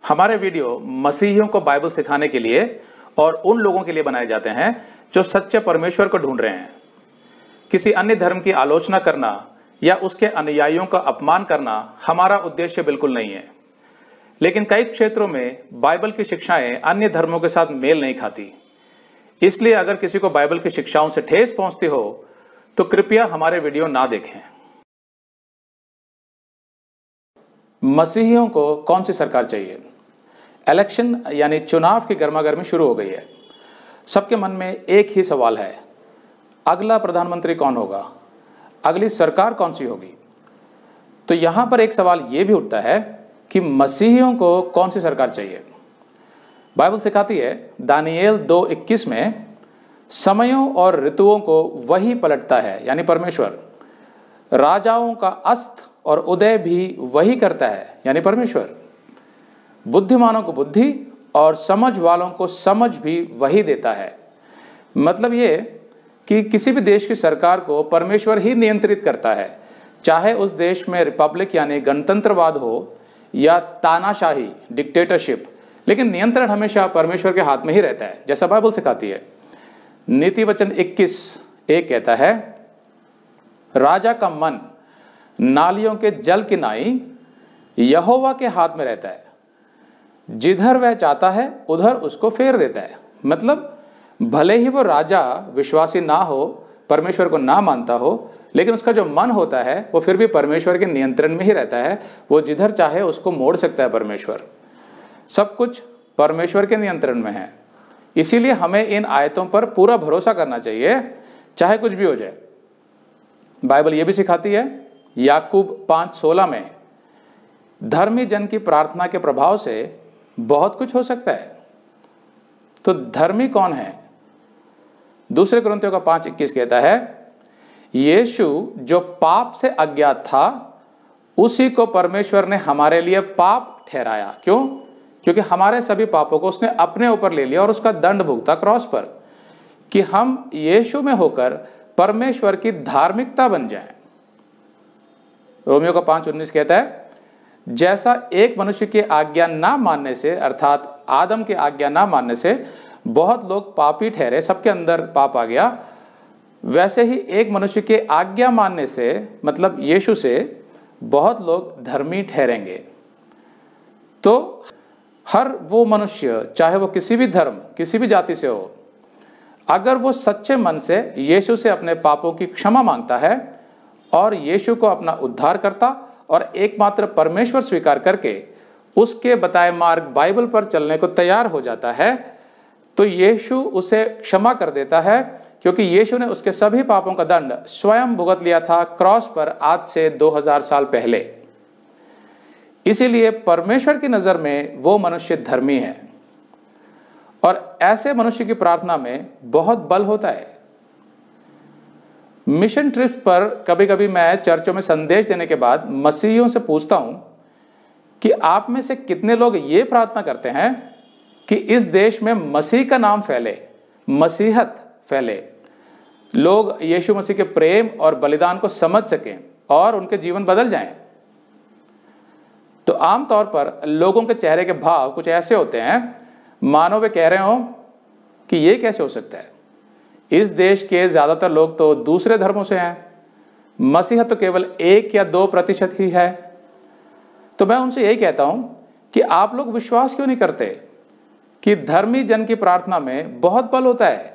हमारे वीडियो मसीहियों को बाइबल सिखाने के लिए और उन लोगों के लिए बनाए जाते हैं जो सच्चे परमेश्वर को ढूंढ रहे हैं। किसी अन्य धर्म की आलोचना करना या उसके अनुयायियों का अपमान करना हमारा उद्देश्य बिल्कुल नहीं है, लेकिन कई क्षेत्रों में बाइबल की शिक्षाएं अन्य धर्मों के साथ मेल नहीं खाती। इसलिए अगर किसी को बाइबल की शिक्षाओं से ठेस पहुंचती हो तो कृपया हमारे वीडियो ना देखें। मसीहियों को कौन सी सरकार चाहिए? इलेक्शन यानी चुनाव की गर्मागर्मी शुरू हो गई है। सबके मन में एक ही सवाल है, अगला प्रधानमंत्री कौन होगा, अगली सरकार कौन सी होगी। तो यहां पर एक सवाल यह भी उठता है कि मसीहियों को कौन सी सरकार चाहिए। बाइबल सिखाती है दानियेल 2:21 में समयों और ऋतुओं को वही पलटता है, यानी परमेश्वर। राजाओं का अस्त और उदय भी वही करता है, यानी परमेश्वर। बुद्धिमानों को बुद्धि और समझ वालों को समझ भी वही देता है। मतलब ये कि किसी भी देश की सरकार को परमेश्वर ही नियंत्रित करता है, चाहे उस देश में रिपब्लिक यानी गणतंत्रवाद हो या तानाशाही डिक्टेटरशिप, लेकिन नियंत्रण हमेशा परमेश्वर के हाथ में ही रहता है, जैसा बाइबल सिखाती है। नीति वचन 21:1 कहता है, राजा का मन नालियों के जल की नाई यहोवा के हाथ में रहता है, जिधर वह चाहता है उधर उसको फेर देता है। मतलब भले ही वो राजा विश्वासी ना हो, परमेश्वर को ना मानता हो, लेकिन उसका जो मन होता है वो फिर भी परमेश्वर के नियंत्रण में ही रहता है। वो जिधर चाहे उसको मोड़ सकता है परमेश्वर। सब कुछ परमेश्वर के नियंत्रण में है। इसीलिए हमें इन आयतों पर पूरा भरोसा करना चाहिए, चाहे कुछ भी हो जाए। बाइबल ये भी सिखाती है याकूब 5:16 में, धर्मी जन की प्रार्थना के प्रभाव से बहुत कुछ हो सकता है। तो धर्मी कौन है? दूसरे कुरिन्थियों का 5:21 कहता है, यीशु जो पाप से अज्ञात था उसी को परमेश्वर ने हमारे लिए पाप ठहराया। क्यों? क्योंकि हमारे सभी पापों को उसने अपने ऊपर ले लिया और उसका दंड भुगता क्रॉस पर, कि हम यीशु में होकर परमेश्वर की धार्मिकता बन जाएं। रोमियो का 5:19 कहता है, जैसा एक मनुष्य की आज्ञा ना मानने से, अर्थात आदम की आज्ञा ना मानने से बहुत लोग पापी ठहरे, सबके अंदर पाप आ गया, वैसे ही एक मनुष्य के आज्ञा मानने से, मतलब यीशु से, बहुत लोग धर्मी ठहरेंगे। तो हर वो मनुष्य, चाहे वो किसी भी धर्म, किसी भी जाति से हो, अगर वो सच्चे मन से यीशु से अपने पापों की क्षमा मांगता है और यीशु को अपना उद्धारकर्ता और एकमात्र परमेश्वर स्वीकार करके उसके बताए मार्ग बाइबल पर चलने को तैयार हो जाता है, तो यीशु उसे क्षमा कर देता है, क्योंकि यीशु ने उसके सभी पापों का दंड स्वयं भुगत लिया था क्रॉस पर आज से 2000 साल पहले। इसीलिए परमेश्वर की नजर में वो मनुष्य धर्मी है, और ऐसे मनुष्य की प्रार्थना में बहुत बल होता है। मिशन ट्रिप पर कभी कभी मैं चर्चों में संदेश देने के बाद मसीहियों से पूछता हूं कि आप में से कितने लोग ये प्रार्थना करते हैं कि इस देश में मसीह का नाम फैले, मसीहत फैले, लोग यीशु मसीह के प्रेम और बलिदान को समझ सकें और उनके जीवन बदल जाएं। तो आमतौर पर लोगों के चेहरे के भाव कुछ ऐसे होते हैं मानो वे कह रहे हो कि ये कैसे हो सकता है, इस देश के ज्यादातर लोग तो दूसरे धर्मों से हैं, मसीहत तो केवल 1 या 2% ही है। तो मैं उनसे यही कहता हूं कि आप लोग विश्वास क्यों नहीं करते कि धर्मी जन की प्रार्थना में बहुत बल होता है।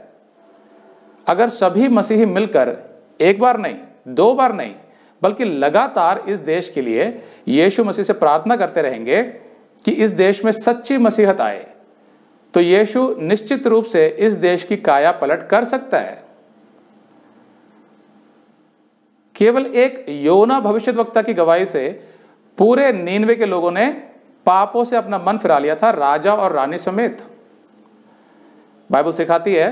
अगर सभी मसीही मिलकर एक बार नहीं, 2 बार नहीं, बल्कि लगातार इस देश के लिए यीशु मसीह से प्रार्थना करते रहेंगे कि इस देश में सच्ची मसीहत आए, तो यीशु निश्चित रूप से इस देश की काया पलट कर सकता है। केवल एक योना भविष्यद्वक्ता की गवाही से पूरे नीनवे के लोगों ने पापों से अपना मन फिरा लिया था, राजा और रानी समेत। बाइबल सिखाती है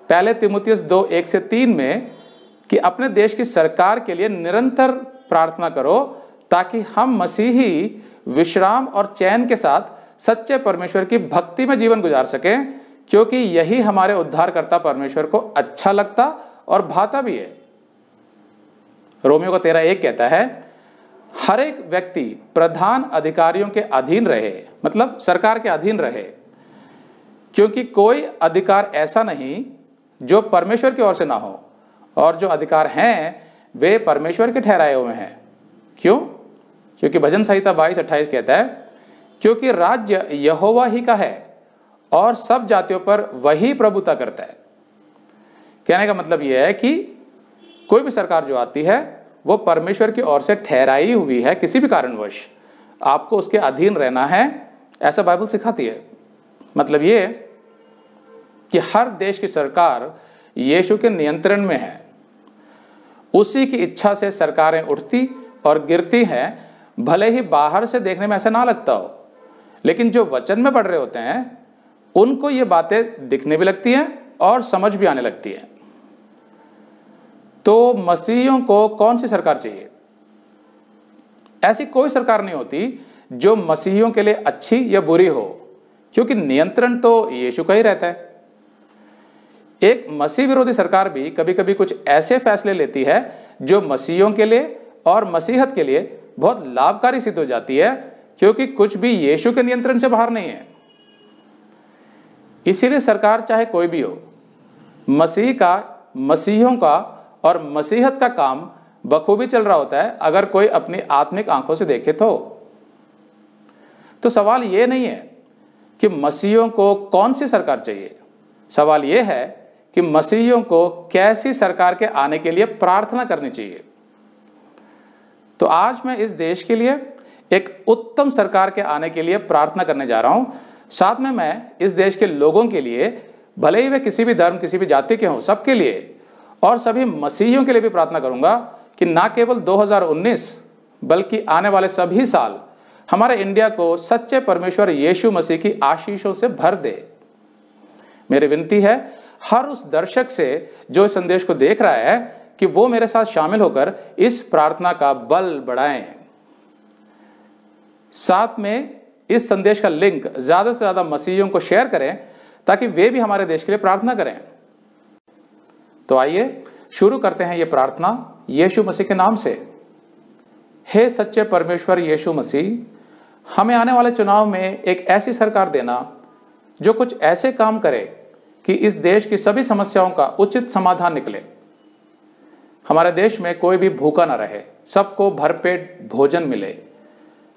पहले तीमुथियुस 2:1-3 में कि अपने देश की सरकार के लिए निरंतर प्रार्थना करो, ताकि हम मसीही विश्राम और चैन के साथ सच्चे परमेश्वर की भक्ति में जीवन गुजार सकें, क्योंकि यही हमारे उद्धारकर्ता परमेश्वर को अच्छा लगता और भाता भी है। रोमियो का 13:1 कहता है, हर एक व्यक्ति प्रधान अधिकारियों के अधीन रहे, मतलब सरकार के अधीन रहे, क्योंकि कोई अधिकार ऐसा नहीं जो परमेश्वर की ओर से ना हो, और जो अधिकार हैं वे परमेश्वर के ठहराए हुए हैं। क्यों? क्योंकि भजन संहिता 22:28 कहता है, क्योंकि राज्य यहोवा ही का है और सब जातियों पर वही प्रभुता करता है। कहने का मतलब यह है कि कोई भी सरकार जो आती है वो परमेश्वर की ओर से ठहराई हुई है। किसी भी कारणवश आपको उसके अधीन रहना है, ऐसा बाइबल सिखाती है। मतलब ये कि हर देश की सरकार यीशु के नियंत्रण में है। उसी की इच्छा से सरकारें उठती और गिरती हैं, भले ही बाहर से देखने में ऐसा ना लगता हो, लेकिन जो वचन में पढ़ रहे होते हैं उनको ये बातें दिखने भी लगती हैं और समझ भी आने लगती है। तो मसीहियों को कौन सी सरकार चाहिए? ऐसी कोई सरकार नहीं होती जो मसीहियों के लिए अच्छी या बुरी हो, क्योंकि नियंत्रण तो यीशु का ही रहता है। एक मसीह विरोधी सरकार भी कभी कभी कुछ ऐसे फैसले लेती है जो मसीहियों के लिए और मसीहत के लिए बहुत लाभकारी सिद्ध हो जाती है, क्योंकि कुछ भी यीशु के नियंत्रण से बाहर नहीं है। इसीलिए सरकार चाहे कोई भी हो, मसीह का, मसीहियों का और मसीहत का काम बखूबी चल रहा होता है, अगर कोई अपनी आत्मिक आंखों से देखे तो सवाल ये नहीं है कि मसीहियों को कौन सी सरकार चाहिए, सवाल ये है कि मसीहियों को कैसी सरकार के आने के लिए प्रार्थना करनी चाहिए। तो आज मैं इस देश के लिए एक उत्तम सरकार के आने के लिए प्रार्थना करने जा रहा हूं। साथ में मैं इस देश के लोगों के लिए, भले ही वे किसी भी धर्म, किसी भी जाति के हों, सबके लिए और सभी मसीहियों के लिए भी प्रार्थना करूंगा कि ना केवल 2019 बल्कि आने वाले सभी साल हमारे इंडिया को सच्चे परमेश्वर यीशु मसीह की आशीषों से भर दे। मेरी विनती है हर उस दर्शक से जो इस संदेश को देख रहा है कि वो मेरे साथ शामिल होकर इस प्रार्थना का बल बढ़ाएं। साथ में इस संदेश का लिंक ज्यादा से ज्यादा मसीहियों को शेयर करें ताकि वे भी हमारे देश के लिए प्रार्थना करें। तो आइए शुरू करते हैं ये प्रार्थना यीशु मसीह के नाम से। हे सच्चे परमेश्वर यीशु मसीह, हमें आने वाले चुनाव में एक ऐसी सरकार देना जो कुछ ऐसे काम करे कि इस देश की सभी समस्याओं का उचित समाधान निकले। हमारे देश में कोई भी भूखा ना रहे, सबको भरपेट भोजन मिले।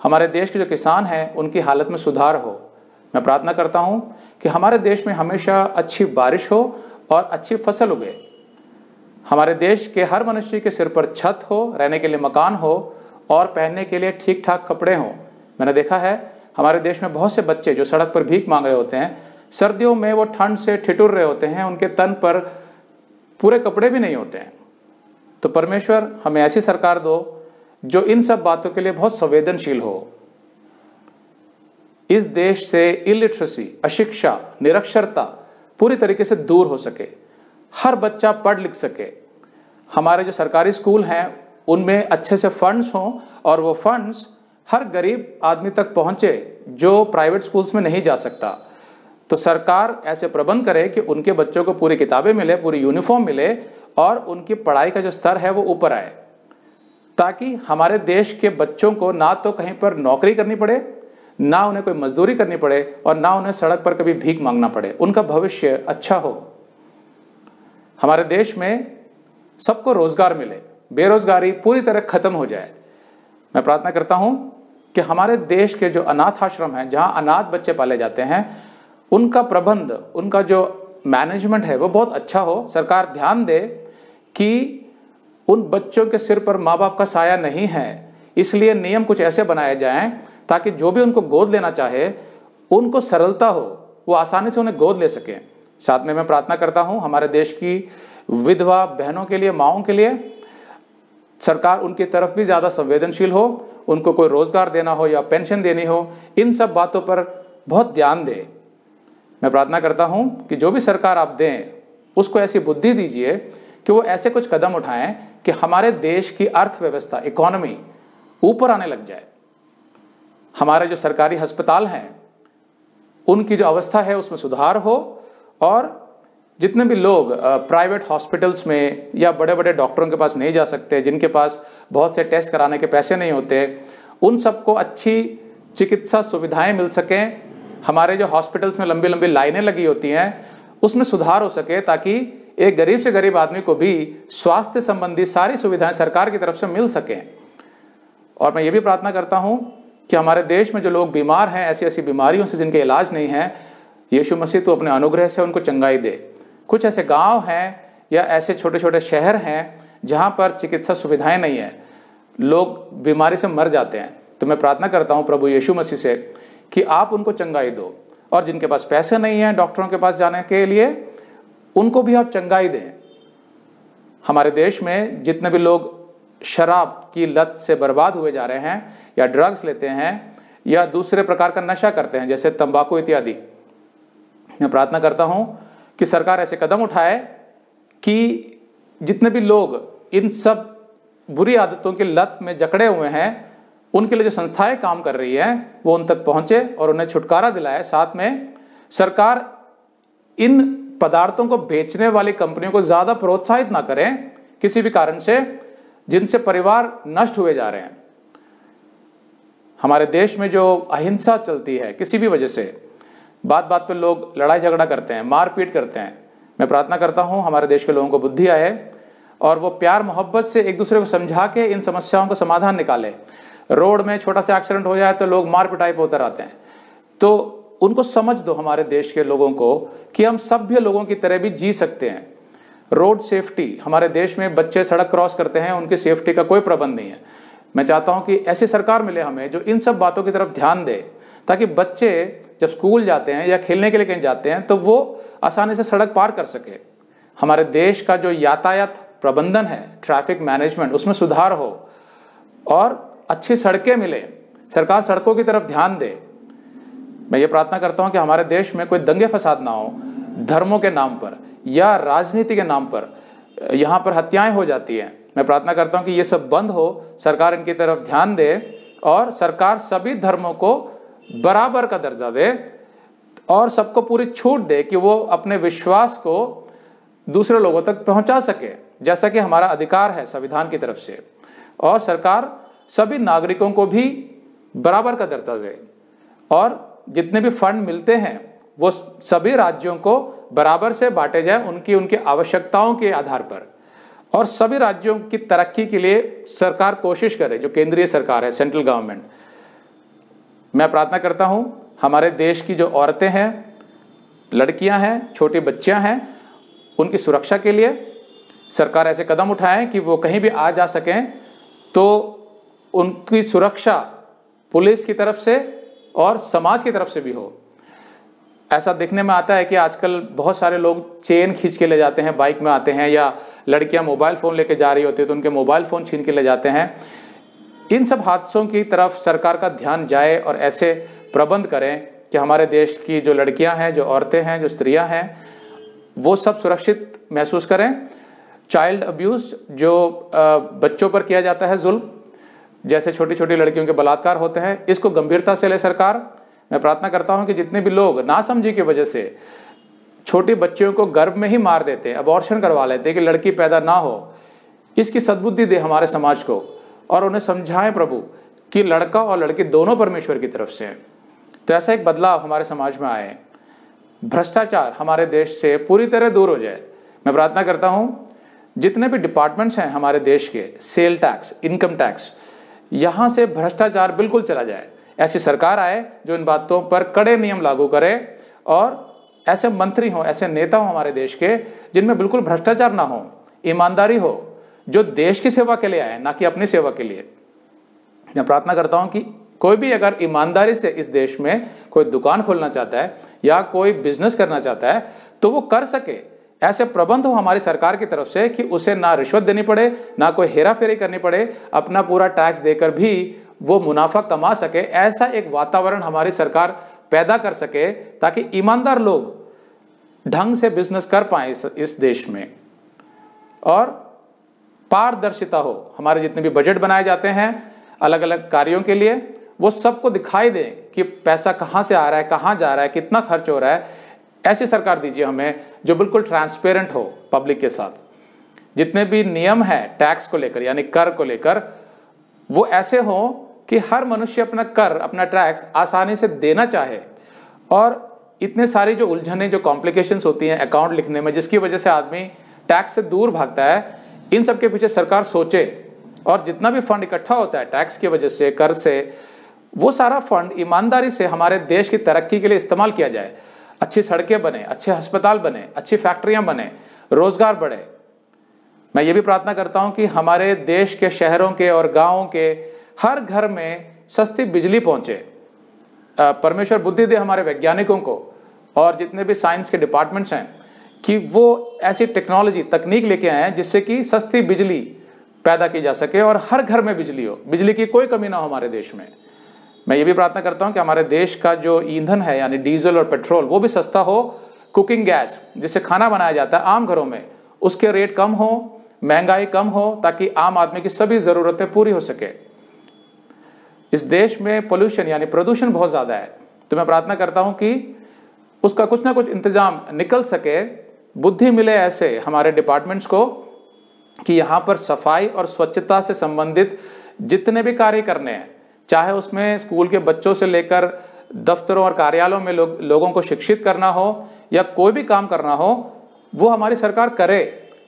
हमारे देश के जो किसान हैं उनकी हालत में सुधार हो। मैं प्रार्थना करता हूं कि हमारे देश में हमेशा अच्छी बारिश हो और अच्छी फसल उगे। हमारे देश के हर मनुष्य के सिर पर छत हो, रहने के लिए मकान हो और पहनने के लिए ठीक ठाक कपड़े हों। मैंने देखा है हमारे देश में बहुत से बच्चे जो सड़क पर भीख मांग रहे होते हैं, सर्दियों में वो ठंड से ठिठुर रहे होते हैं, उनके तन पर पूरे कपड़े भी नहीं होते हैं। तो परमेश्वर हमें ऐसी सरकार दो जो इन सब बातों के लिए बहुत संवेदनशील हो। इस देश से इलिटरेसी, अशिक्षा, निरक्षरता पूरी तरीके से दूर हो सके, हर बच्चा पढ़ लिख सके। हमारे जो सरकारी स्कूल हैं उनमें अच्छे से फंड्स हों और वो फंड्स हर गरीब आदमी तक पहुंचे जो प्राइवेट स्कूल्स में नहीं जा सकता। तो सरकार ऐसे प्रबंध करे कि उनके बच्चों को पूरी किताबें मिले, पूरी यूनिफॉर्म मिले और उनकी पढ़ाई का जो स्तर है वो ऊपर आए, ताकि हमारे देश के बच्चों को ना तो कहीं पर नौकरी करनी पड़े, ना उन्हें कोई मजदूरी करनी पड़े और ना उन्हें सड़क पर कभी भीख मांगना पड़े। उनका भविष्य अच्छा हो। हमारे देश में सबको रोजगार मिले, बेरोजगारी पूरी तरह खत्म हो जाए। मैं प्रार्थना करता हूं कि हमारे देश के जो अनाथ आश्रम हैं, जहां अनाथ बच्चे पाले जाते हैं, उनका प्रबंध, उनका जो मैनेजमेंट है वो बहुत अच्छा हो। सरकार ध्यान दे कि उन बच्चों के सिर पर माँ बाप का साया नहीं है, इसलिए नियम कुछ ऐसे बनाए जाएं ताकि जो भी उनको गोद लेना चाहे उनको सरलता हो, वो आसानी से उन्हें गोद ले सकें। साथ में मैं प्रार्थना करता हूं हमारे देश की विधवा बहनों के लिए, माओं के लिए, सरकार उनकी तरफ भी ज़्यादा संवेदनशील हो, उनको कोई रोजगार देना हो या पेंशन देनी हो, इन सब बातों पर बहुत ध्यान दे। मैं प्रार्थना करता हूं कि जो भी सरकार आप दें उसको ऐसी बुद्धि दीजिए कि वो ऐसे कुछ कदम उठाएं कि हमारे देश की अर्थव्यवस्था, इकोनॉमी ऊपर आने लग जाए। हमारे जो सरकारी अस्पताल हैं उनकी जो अवस्था है उसमें सुधार हो और जितने भी लोग प्राइवेट हॉस्पिटल्स में या बड़े बड़े डॉक्टरों के पास नहीं जा सकते, जिनके पास बहुत से टेस्ट कराने के पैसे नहीं होते, उन सबको अच्छी चिकित्सा सुविधाएं मिल सकें। हमारे जो हॉस्पिटल्स में लंबी लंबी लाइनें लगी होती हैं उसमें सुधार हो सके, ताकि एक गरीब से गरीब आदमी को भी स्वास्थ्य संबंधी सारी सुविधाएं सरकार की तरफ से मिल सकें। और मैं ये भी प्रार्थना करता हूं कि हमारे देश में जो लोग बीमार हैं, ऐसी ऐसी बीमारियों से जिनके इलाज नहीं है, यीशु मसीह तो अपने अनुग्रह से उनको चंगाई दे। कुछ ऐसे गांव हैं या ऐसे छोटे छोटे शहर हैं जहां पर चिकित्सा सुविधाएं नहीं है, लोग बीमारी से मर जाते हैं। तो मैं प्रार्थना करता हूं प्रभु यीशु मसीह से कि आप उनको चंगाई दो, और जिनके पास पैसे नहीं हैं डॉक्टरों के पास जाने के लिए, उनको भी आप चंगाई दें। हमारे देश में जितने भी लोग शराब की लत से बर्बाद हुए जा रहे हैं, या ड्रग्स लेते हैं, या दूसरे प्रकार का नशा करते हैं जैसे तंबाकू इत्यादि, मैं प्रार्थना करता हूं कि सरकार ऐसे कदम उठाए कि जितने भी लोग इन सब बुरी आदतों की लत में जकड़े हुए हैं, उनके लिए जो संस्थाएं काम कर रही हैं वो उन तक पहुंचे और उन्हें छुटकारा दिलाए। साथ में सरकार इन पदार्थों को बेचने वाली कंपनियों को ज़्यादा प्रोत्साहित ना करें किसी भी कारण से, जिनसे परिवार नष्ट हुए जा रहे हैं। हमारे देश में जो अहिंसा चलती है, किसी भी वजह से बात बात पे लोग लड़ाई झगड़ा करते हैं, मारपीट करते हैं, मैं प्रार्थना करता हूं हमारे देश के लोगों को बुद्धि आए और वो प्यार मोहब्बत से एक दूसरे को समझा के इन समस्याओं का समाधान निकाले। रोड में छोटा सा एक्सीडेंट हो जाए तो लोग मार पिटाई पे उतर आते हैं, तो उनको समझ दो हमारे देश के लोगों को कि हम सभ्य लोगों की तरह भी जी सकते हैं। रोड सेफ्टी, हमारे देश में बच्चे सड़क क्रॉस करते हैं, उनकी सेफ्टी का कोई प्रबंध नहीं है। मैं चाहता हूं कि ऐसी सरकार मिले हमें जो इन सब बातों की तरफ ध्यान दे, ताकि बच्चे जब स्कूल जाते हैं या खेलने के लिए कहीं जाते हैं तो वो आसानी से सड़क पार कर सके। हमारे देश का जो यातायात प्रबंधन है, ट्रैफिक मैनेजमेंट, उसमें सुधार हो और अच्छी सड़कें मिले, सरकार सड़कों की तरफ ध्यान दे। मैं ये प्रार्थना करता हूं कि हमारे देश में कोई दंगे फसाद ना हो, धर्मों के नाम पर या राजनीति के नाम पर यहाँ पर हत्याएं हो जाती हैं। मैं प्रार्थना करता हूं कि ये सब बंद हो, सरकार इनकी तरफ ध्यान दे और सरकार सभी धर्मों को बराबर का दर्जा दे और सबको पूरी छूट दे कि वो अपने विश्वास को दूसरे लोगों तक पहुंचा सके, जैसा कि हमारा अधिकार है संविधान की तरफ से। और सरकार सभी नागरिकों को भी बराबर का दर्जा दे और जितने भी फंड मिलते हैं वो सभी राज्यों को बराबर से बांटे जाए उनकी आवश्यकताओं के आधार पर, और सभी राज्यों की तरक्की के लिए सरकार कोशिश करे, जो केंद्रीय सरकार है, सेंट्रल गवर्नमेंट। मैं प्रार्थना करता हूं हमारे देश की जो औरतें हैं, लड़कियां हैं, छोटी बच्चियां हैं, उनकी सुरक्षा के लिए सरकार ऐसे कदम उठाए कि वो कहीं भी आ जा सकें, तो उनकी सुरक्षा पुलिस की तरफ से और समाज की तरफ से भी हो। ऐसा देखने में आता है कि आजकल बहुत सारे लोग चेन खींच के ले जाते हैं, बाइक में आते हैं, या लड़कियां मोबाइल फ़ोन लेके जा रही होती है तो उनके मोबाइल फ़ोन छीन के ले जाते हैं। इन सब हादसों की तरफ सरकार का ध्यान जाए और ऐसे प्रबंध करें कि हमारे देश की जो लड़कियां हैं, जो औरतें हैं, जो स्त्रियां हैं, वो सब सुरक्षित महसूस करें। चाइल्ड अब्यूज़ जो बच्चों पर किया जाता है, जुल्म, जैसे छोटी छोटी लड़कियों के बलात्कार होते हैं, इसको गंभीरता से ले सरकार। मैं प्रार्थना करता हूं कि जितने भी लोग नासमझी की वजह से छोटी बच्चियों को गर्भ में ही मार देते हैं, अबॉर्शन करवा लेते हैं कि लड़की पैदा ना हो, इसकी सद्बुद्धि दे हमारे समाज को और उन्हें समझाएं प्रभु कि लड़का और लड़की दोनों परमेश्वर की तरफ से हैं। तो ऐसा एक बदलाव हमारे समाज में आए, भ्रष्टाचार हमारे देश से पूरी तरह दूर हो जाए। मैं प्रार्थना करता हूँ जितने भी डिपार्टमेंट्स हैं हमारे देश के, सेल टैक्स, इनकम टैक्स, यहाँ से भ्रष्टाचार बिल्कुल चला जाए। ऐसी सरकार आए जो इन बातों पर कड़े नियम लागू करे और ऐसे मंत्री हों, ऐसे नेता हों हमारे देश के जिनमें बिल्कुल भ्रष्टाचार ना हो, ईमानदारी हो, जो देश की सेवा के लिए आए, ना कि अपनी सेवा के लिए। मैं प्रार्थना करता हूं कि कोई भी अगर ईमानदारी से इस देश में कोई दुकान खोलना चाहता है या कोई बिजनेस करना चाहता है तो वो कर सके। ऐसे प्रबंध हो हमारी सरकार की तरफ से कि उसे ना रिश्वत देनी पड़े, ना कोई हेरा फेरी करनी पड़े, अपना पूरा टैक्स देकर भी वो मुनाफा कमा सके। ऐसा एक वातावरण हमारी सरकार पैदा कर सके ताकि ईमानदार लोग ढंग से बिजनेस कर पाए इस देश में, और पारदर्शिता हो। हमारे जितने भी बजट बनाए जाते हैं अलग अलग कार्यों के लिए, वो सबको दिखाई दे कि पैसा कहाँ से आ रहा है, कहाँ जा रहा है, कितना खर्च हो रहा है। ऐसी सरकार दीजिए हमें जो बिल्कुल ट्रांसपेरेंट हो पब्लिक के साथ। जितने भी नियम है टैक्स को लेकर यानी कर को लेकर, वो ऐसे हो कि हर मनुष्य अपना कर, अपना टैक्स आसानी से देना चाहे। और इतने सारी जो उलझने, जो कॉम्प्लिकेशंस होती हैं अकाउंट लिखने में, जिसकी वजह से आदमी टैक्स से दूर भागता है, इन सब के पीछे सरकार सोचे और जितना भी फंड इकट्ठा होता है टैक्स की वजह से, कर से, वो सारा फंड ईमानदारी से हमारे देश की तरक्की के लिए इस्तेमाल किया जाए। अच्छी सड़कें बने, अच्छे अस्पताल बने, अच्छी फैक्ट्रियां बने, रोजगार बढ़े। मैं ये भी प्रार्थना करता हूं कि हमारे देश के शहरों के और गांवों के हर घर में सस्ती बिजली पहुंचे। परमेश्वर बुद्धि दे हमारे वैज्ञानिकों को और जितने भी साइंस के डिपार्टमेंट्स हैं कि वो ऐसी टेक्नोलॉजी, तकनीक लेके आए हैं जिससे कि सस्ती बिजली पैदा की जा सके और हर घर में बिजली हो, बिजली की कोई कमी ना हो हमारे देश में। मैं ये भी प्रार्थना करता हूं कि हमारे देश का जो ईंधन है यानी डीजल और पेट्रोल, वो भी सस्ता हो। कुकिंग गैस जिससे खाना बनाया जाता है आम घरों में, उसके रेट कम हो, महंगाई कम हो, ताकि आम आदमी की सभी ज़रूरतें पूरी हो सके। इस देश में पोल्यूशन यानी प्रदूषण बहुत ज़्यादा है, तो मैं प्रार्थना करता हूं कि उसका कुछ ना कुछ इंतजाम निकल सके, बुद्धि मिले ऐसे हमारे डिपार्टमेंट्स को कि यहाँ पर सफाई और स्वच्छता से संबंधित जितने भी कार्य करने हैं, चाहे उसमें स्कूल के बच्चों से लेकर दफ्तरों और कार्यालयों में लोगों को शिक्षित करना हो या कोई भी काम करना हो, वो हमारी सरकार करे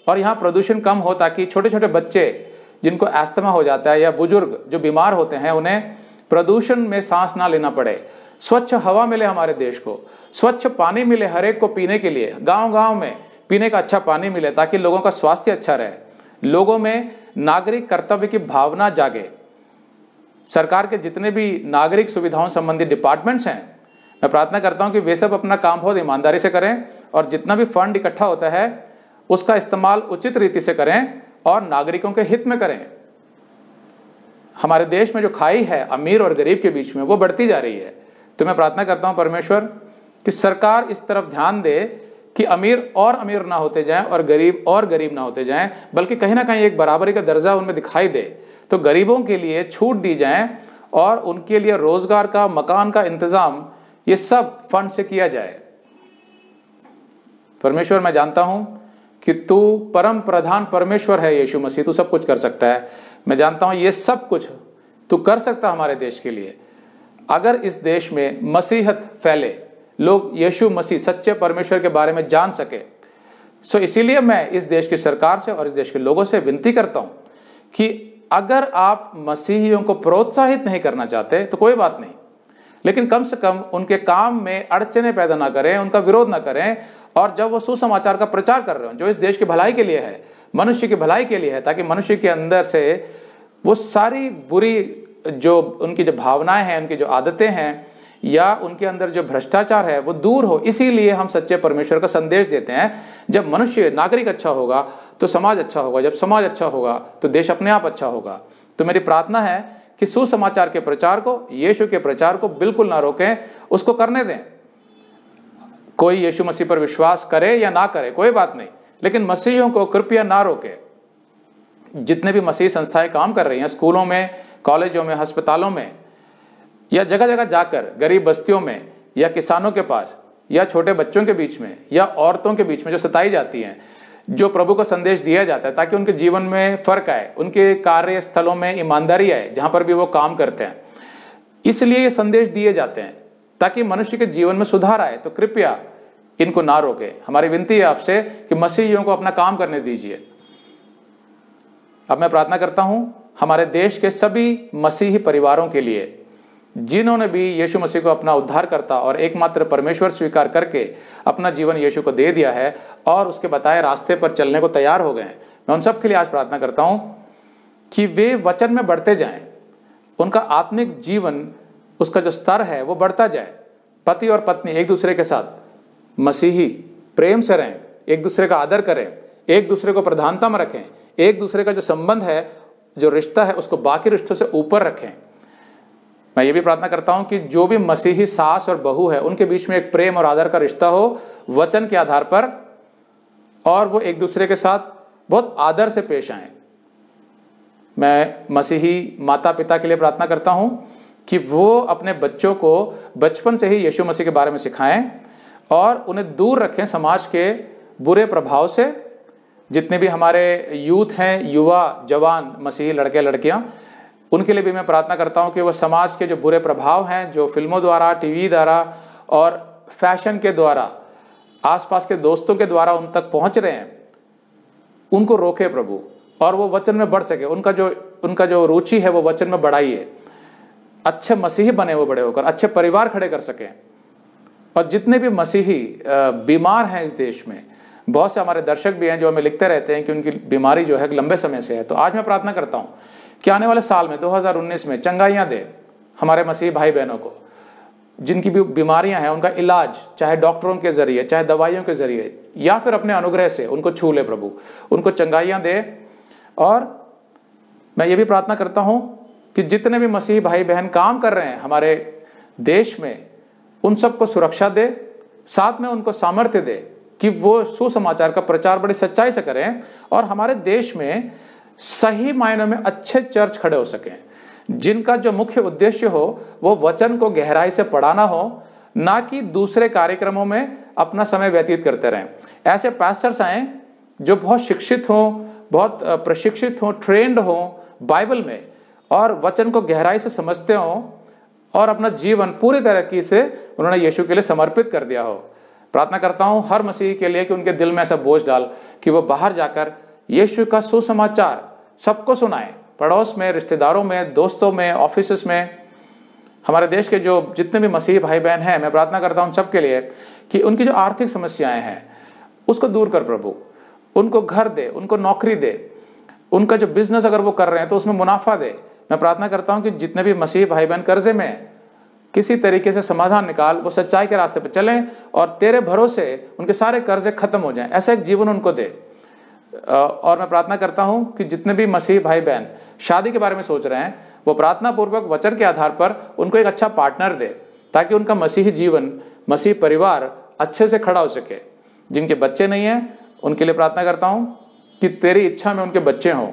और यहाँ प्रदूषण कम हो, ताकि छोटे छोटे बच्चे जिनको अस्थमा हो जाता है या बुजुर्ग जो बीमार होते हैं, उन्हें प्रदूषण में सांस ना लेना पड़े। स्वच्छ हवा मिले हमारे देश को, स्वच्छ पानी मिले हर एक को पीने के लिए, गांव गांव में पीने का अच्छा पानी मिले ताकि लोगों का स्वास्थ्य अच्छा रहे, लोगों में नागरिक कर्तव्य की भावना जागे। सरकार के जितने भी नागरिक सुविधाओं संबंधी डिपार्टमेंट्स हैं, मैं प्रार्थना करता हूं कि वे सब अपना काम बहुत ईमानदारी से करें और जितना भी फंड इकट्ठा होता है उसका इस्तेमाल उचित रीति से करें और नागरिकों के हित में करें। हमारे देश में जो खाई है अमीर और गरीब के बीच में, वो बढ़ती जा रही है। तो मैं प्रार्थना करता हूं परमेश्वर कि सरकार इस तरफ ध्यान दे कि अमीर और अमीर ना होते जाएं और गरीब ना होते जाएं, बल्कि कहीं ना कहीं एक बराबरी का दर्जा उनमें दिखाई दे। तो गरीबों के लिए छूट दी जाए और उनके लिए रोजगार का, मकान का इंतजाम ये सब फंड से किया जाए। परमेश्वर, मैं जानता हूं कि तू परम प्रधान परमेश्वर है, यीशु मसीह, तू सब कुछ कर सकता है। मैं जानता हूं ये सब कुछ तू कर सकता हमारे देश के लिए। अगर इस देश में मसीहत फैले, लोग यीशु मसीह सच्चे परमेश्वर के बारे में जान सके, सो इसीलिए मैं इस देश की सरकार से और इस देश के लोगों से विनती करता हूं कि अगर आप मसीहियों को प्रोत्साहित नहीं करना चाहते तो कोई बात नहीं, लेकिन कम से कम उनके काम में अड़चने पैदा ना करें, उनका विरोध ना करें। और जब वो सुसमाचार का प्रचार कर रहे हो जो इस देश की भलाई के लिए है, मनुष्य की भलाई के लिए है, ताकि मनुष्य के अंदर से वो सारी बुरी जो उनकी जो भावनाएं हैं, उनकी जो आदतें हैं या उनके अंदर जो भ्रष्टाचार है वो दूर हो। इसीलिए हम सच्चे परमेश्वर का संदेश देते हैं। जब मनुष्य, नागरिक अच्छा होगा तो समाज अच्छा होगा, जब समाज अच्छा होगा तो देश अपने आप अच्छा होगा। तो मेरी प्रार्थना है कि सुसमाचार के प्रचार को, यीशु के प्रचार को बिल्कुल ना रोकें, उसको करने दें। कोई यीशु मसीह पर विश्वास करे या ना करे कोई बात नहीं, लेकिन मसीहियों को कृपया ना रोके। जितने भी मसीह संस्थाएं काम कर रही हैं, स्कूलों में, कॉलेजों में, अस्पतालों में या जगह जगह जाकर गरीब बस्तियों में या किसानों के पास या छोटे बच्चों के बीच में या औरतों के बीच में जो सताई जाती हैं, जो प्रभु का संदेश दिया जाता है ताकि उनके जीवन में फर्क आए, उनके कार्यस्थलों में ईमानदारी आए जहां पर भी वो काम करते हैं, इसलिए ये संदेश दिए जाते हैं ताकि मनुष्य के जीवन में सुधार आए। तो कृपया इनको ना रोके। हमारी विनती है आपसे कि मसीहियों को अपना काम करने दीजिए। अब मैं प्रार्थना करता हूं हमारे देश के सभी मसीही परिवारों के लिए जिन्होंने भी यीशु मसीह को अपना उद्धारकर्ता और एकमात्र परमेश्वर स्वीकार करके अपना जीवन यीशु को दे दिया है और उसके बताए रास्ते पर चलने को तैयार हो गए हैं। मैं उन सब के लिए आज प्रार्थना करता हूं कि वे वचन में बढ़ते जाएं, उनका आत्मिक जीवन, उसका जो स्तर है वो बढ़ता जाए। पति और पत्नी एक दूसरे के साथ मसीही प्रेम से रहें, एक दूसरे का आदर करें, एक दूसरे को प्रधानता में रखें, एक दूसरे का जो संबंध है, जो रिश्ता है, उसको बाकी रिश्तों से ऊपर रखें। मैं ये भी प्रार्थना करता हूं कि जो भी मसीही सास और बहू है उनके बीच में एक प्रेम और आदर का रिश्ता हो वचन के आधार पर, और वो एक दूसरे के साथ बहुत आदर से पेश आएं। मैं मसीही माता पिता के लिए प्रार्थना करता हूं कि वो अपने बच्चों को बचपन से ही यीशु मसीह के बारे में सिखाएं और उन्हें दूर रखें समाज के बुरे प्रभाव से। जितने भी हमारे यूथ हैं, युवा जवान मसीही लड़के लड़कियां, उनके लिए भी मैं प्रार्थना करता हूं कि वो समाज के जो बुरे प्रभाव हैं, जो फिल्मों द्वारा, टीवी द्वारा और फैशन के द्वारा, आसपास के दोस्तों के द्वारा उन तक पहुंच रहे हैं, उनको रोके प्रभु, और वो वचन में बढ़ सके। उनका जो रुचि है वो वचन में बढ़ाइए, अच्छे मसीही बने वो बड़े होकर, अच्छे परिवार खड़े कर सकें। और जितने भी मसीही बीमार हैं इस देश में, बहुत से हमारे दर्शक भी हैं जो हमें लिखते रहते हैं कि उनकी बीमारी जो है लंबे समय से है, तो आज मैं प्रार्थना करता हूं कि आने वाले साल में 2019 में चंगाइयां दे हमारे मसीही भाई बहनों को। जिनकी भी बीमारियां हैं उनका इलाज चाहे डॉक्टरों के जरिए, चाहे दवाइयों के जरिए, या फिर अपने अनुग्रह से उनको छू ले प्रभु, उनको चंगाइयां दे। और मैं ये भी प्रार्थना करता हूं कि जितने भी मसीही भाई बहन काम कर रहे हैं हमारे देश में, उन सबको सुरक्षा दे, साथ में उनको सामर्थ्य दे कि वो सुसमाचार का प्रचार बड़ी सच्चाई से करें और हमारे देश में सही मायनों में अच्छे चर्च खड़े हो सकें, जिनका जो मुख्य उद्देश्य हो वो वचन को गहराई से पढ़ाना हो, ना कि दूसरे कार्यक्रमों में अपना समय व्यतीत करते रहें। ऐसे पास्टर्स आए जो बहुत शिक्षित हों, बहुत प्रशिक्षित हों, ट्रेंड हों बाइबल में, और वचन को गहराई से समझते हों और अपना जीवन पूरी तरीके से उन्होंने यीशु के लिए समर्पित कर दिया हो। प्रार्थना करता हूँ हर मसीही के लिए कि उनके दिल में ऐसा बोझ डाल कि वो बाहर जाकर यीशु का सुसमाचार सबको सुनाए, पड़ोस में, रिश्तेदारों में, दोस्तों में, ऑफिस में। हमारे देश के जो जितने भी मसीही भाई बहन हैं, मैं प्रार्थना करता हूँ सबके लिए कि उनकी जो आर्थिक समस्याएं हैं उसको दूर कर प्रभु, उनको घर दे, उनको नौकरी दे, उनका जो बिजनेस अगर वो कर रहे हैं तो उसमें मुनाफा दे। मैं प्रार्थना करता हूँ कि जितने भी मसीही भाई बहन कर्जे में हैं, किसी तरीके से समाधान निकाल, वो सच्चाई के रास्ते पर चलें और तेरे भरोसे उनके सारे कर्जे खत्म हो जाएं, ऐसा एक जीवन उनको दे। और मैं प्रार्थना करता हूं कि जितने भी मसीही भाई बहन शादी के बारे में सोच रहे हैं, वो प्रार्थना पूर्वक वचन के आधार पर उनको एक अच्छा पार्टनर दे, ताकि उनका मसीही जीवन, मसीही परिवार अच्छे से खड़ा हो सके। जिनके बच्चे नहीं हैं उनके लिए प्रार्थना करता हूं कि तेरी इच्छा में उनके बच्चे हों।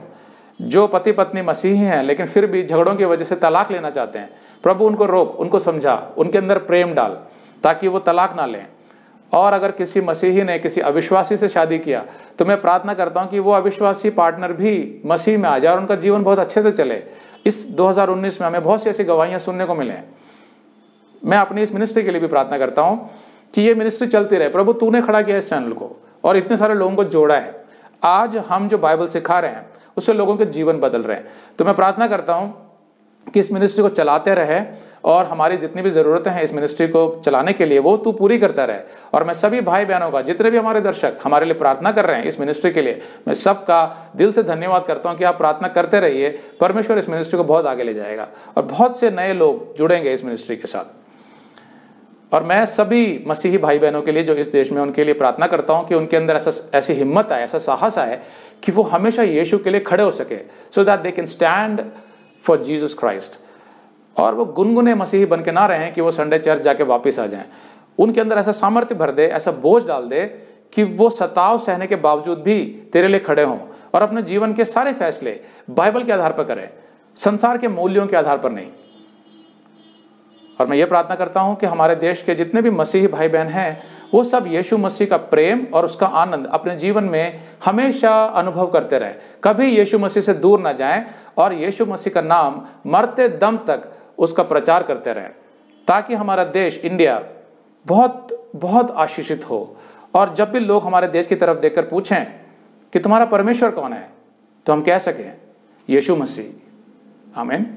जो पति पत्नी मसीही हैं लेकिन फिर भी झगड़ों की वजह से तलाक लेना चाहते हैं, प्रभु उनको रोक, उनको समझा, उनके अंदर प्रेम डाल ताकि वो तलाक ना लें। और अगर किसी मसीही ने किसी अविश्वासी से शादी किया तो मैं प्रार्थना करता हूं कि वो अविश्वासी पार्टनर भी मसीह में आ जाए और उनका जीवन बहुत अच्छे से चले। इस 2019 में हमें बहुत सी ऐसी गवाहियां सुनने को मिले। मैं अपनी इस मिनिस्ट्री के लिए भी प्रार्थना करता हूं कि ये मिनिस्ट्री चलती रहे। प्रभु तूने खड़ा किया इस चैनल को और इतने सारे लोगों को जोड़ा है। आज हम जो बाइबल सिखा रहे हैं उससे लोगों के जीवन बदल रहे हैं। तो मैं प्रार्थना करता हूं कि इस मिनिस्ट्री को चलाते रहे और हमारी जितनी भी ज़रूरतें हैं इस मिनिस्ट्री को चलाने के लिए वो तू पूरी करता रहे। और मैं सभी भाई बहनों का, जितने भी हमारे दर्शक हमारे लिए प्रार्थना कर रहे हैं इस मिनिस्ट्री के लिए, मैं सबका दिल से धन्यवाद करता हूं कि आप प्रार्थना करते रहिए। परमेश्वर इस मिनिस्ट्री को बहुत आगे ले जाएगा और बहुत से नए लोग जुड़ेंगे इस मिनिस्ट्री के साथ। और मैं सभी मसीही भाई बहनों के लिए जो इस देश में, उनके लिए प्रार्थना करता हूं कि उनके अंदर ऐसी हिम्मत आए, ऐसा साहस आए कि वो हमेशा यीशु के लिए खड़े हो सके, so that they can stand for Jesus Christ. और वो गुनगुने मसीही बन के ना रहें कि वो संडे चर्च जाके वापस आ जाएं। उनके अंदर ऐसा सामर्थ्य भर दे, ऐसा बोझ डाल दे कि वो सताव सहने के बावजूद भी तेरे लिए खड़े हों और अपने जीवन के सारे फैसले बाइबल के आधार पर करें, संसार के मूल्यों के आधार पर नहीं। और मैं ये प्रार्थना करता हूं कि हमारे देश के जितने भी मसीही भाई बहन हैं वो सब यीशु मसीह का प्रेम और उसका आनंद अपने जीवन में हमेशा अनुभव करते रहें, कभी यीशु मसीह से दूर ना जाएं और यीशु मसीह का नाम मरते दम तक उसका प्रचार करते रहें, ताकि हमारा देश इंडिया बहुत बहुत आशीषित हो। और जब भी लोग हमारे देश की तरफ देखकर पूछें कि तुम्हारा परमेश्वर कौन है, तो हम कह सकें यीशु मसीह। आमीन।